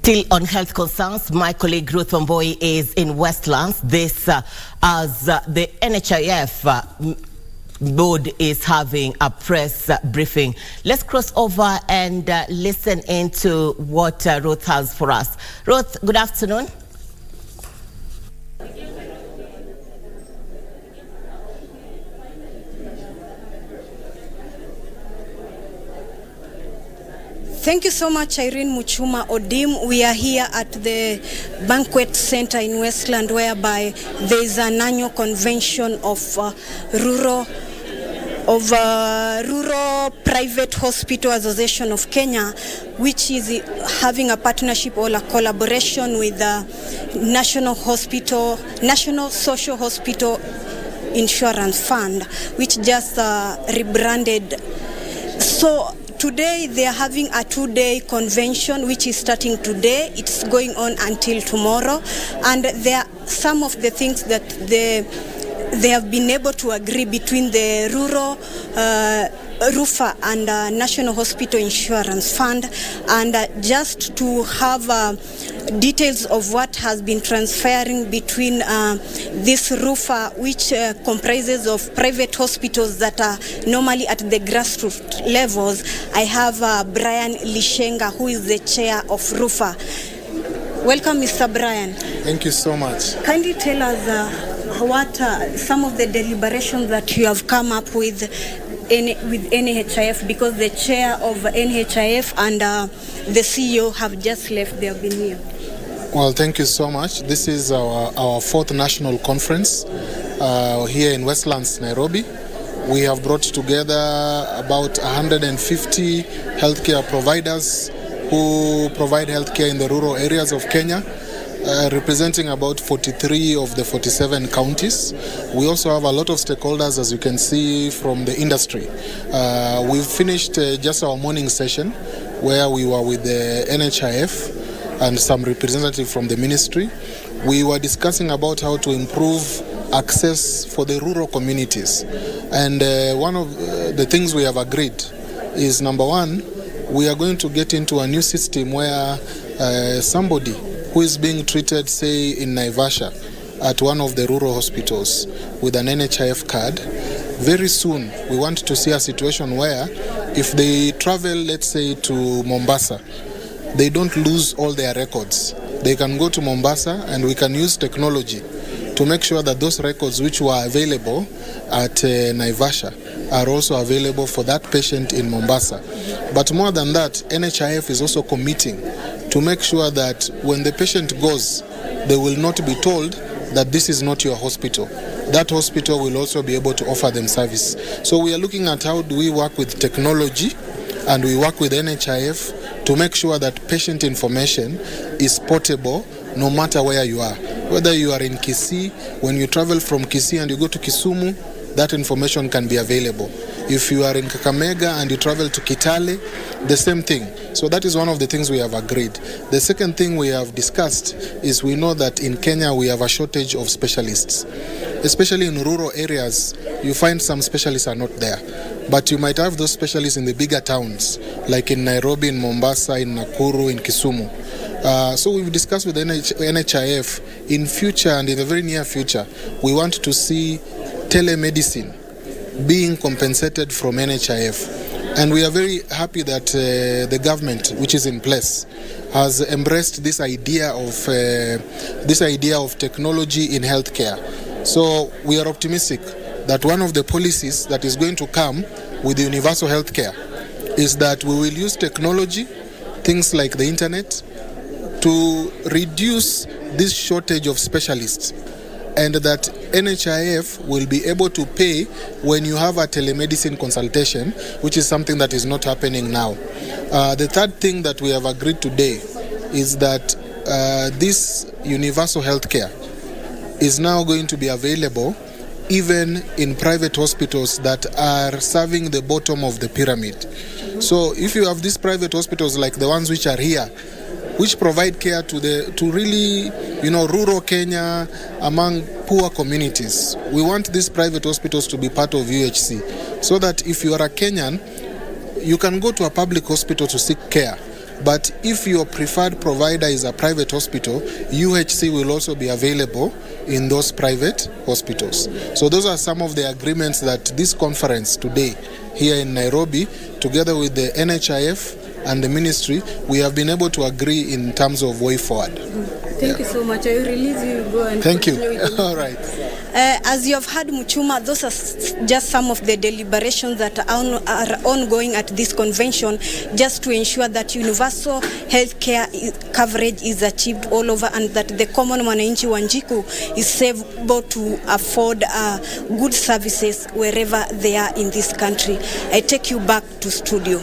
Still on health concerns, my colleague Ruth Annual is in Westlands. This as the NHIF board is having a press briefing. Let's cross over and listen into what Ruth has for us. Ruth, good afternoon. Thank you so much, Irene Muchuma Odim. We are here at the Banquet Center in Westland, whereby there is an annual convention of Rural Private Hospital Association of Kenya, which is having a partnership or a collaboration with the National Social Hospital Insurance Fund, which just rebranded. So today they are having a 2-day convention which is starting today. It's going on until tomorrow, and there are some of the things that they have been able to agree between the rural Rupha and National Hospital Insurance Fund, and just to have details of what has been transferring between this Rupha, which comprises of private hospitals that are normally at the grassroots levels. I have Brian Lishenga, who is the chair of Rupha. Welcome, Mr. Brian. Thank you so much. Kindly tell us what some of the deliberations that you have come up with NHIF, because the chair of NHIF and the CEO have just left. They have been here. Well, thank you so much. This is our fourth national conference here in Westlands, Nairobi. We have brought together about 150 healthcare providers who provide healthcare in the rural areas of Kenya, representing about 43 of the 47 counties. We also have a lot of stakeholders, as you can see, from the industry. We've finished just our morning session where we were with the NHIF and some representative from the ministry. We were discussing about how to improve access for the rural communities. And one of the things we have agreed is, number one, we are going to get into a new system where somebody who is being treated, say, in Naivasha at one of the rural hospitals with an NHIF card, very soon we want to see a situation where if they travel, let's say, to Mombasa, they don't lose all their records. They can go to Mombasa and we can use technology to make sure that those records which were available at Naivasha are also available for that patient in Mombasa. But more than that, NHIF is also committing to make sure that when the patient goes, they will not be told that this is not your hospital. That hospital will also be able to offer them service. So we are looking at how do we work with technology, and we work with NHIF to make sure that patient information is portable no matter where you are. Whether you are in Kisii, when you travel from Kisii and you go to Kisumu, that information can be available. If you are in Kakamega and you travel to Kitale, the same thing. So that is one of the things we have agreed. The second thing we have discussed is we know that in Kenya we have a shortage of specialists. Especially in rural areas, you find some specialists are not there. But you might have those specialists in the bigger towns, like in Nairobi, in Mombasa, in Nakuru, in Kisumu. So we've discussed with NHIF in future, and in the very near future, we want to see telemedicine being compensated from NHIF. And we are very happy that the government, which is in place, has embraced this idea of technology in healthcare. So we are optimistic that one of the policies that is going to come with universal healthcare is that we will use technology, things like the internet, to reduce this shortage of specialists, and that NHIF will be able to pay when you have a telemedicine consultation, which is something that is not happening now. The third thing that we have agreed today is that this universal healthcare is now going to be available even in private hospitals that are serving the bottom of the pyramid. So if you have these private hospitals like the ones which are here, which provide care to really, rural Kenya among poor communities, we want these private hospitals to be part of UHC, so that if you are a Kenyan, you can go to a public hospital to seek care, But if your preferred provider is a private hospital, UHC will also be available in those private hospitals. So those are some of the agreements that this conference today here in Nairobi, together with the NHIF and the ministry, we have been able to agree in terms of way forward. Thank you so much. I will release you. Go and thank you. All right. As you have heard, Muchuma, those are just some of the deliberations that are ongoing at this convention, just to ensure that universal healthcare coverage is achieved all over, and that the common mwananchi Wanjiku is able to afford good services wherever they are in this country. I take you back to studio.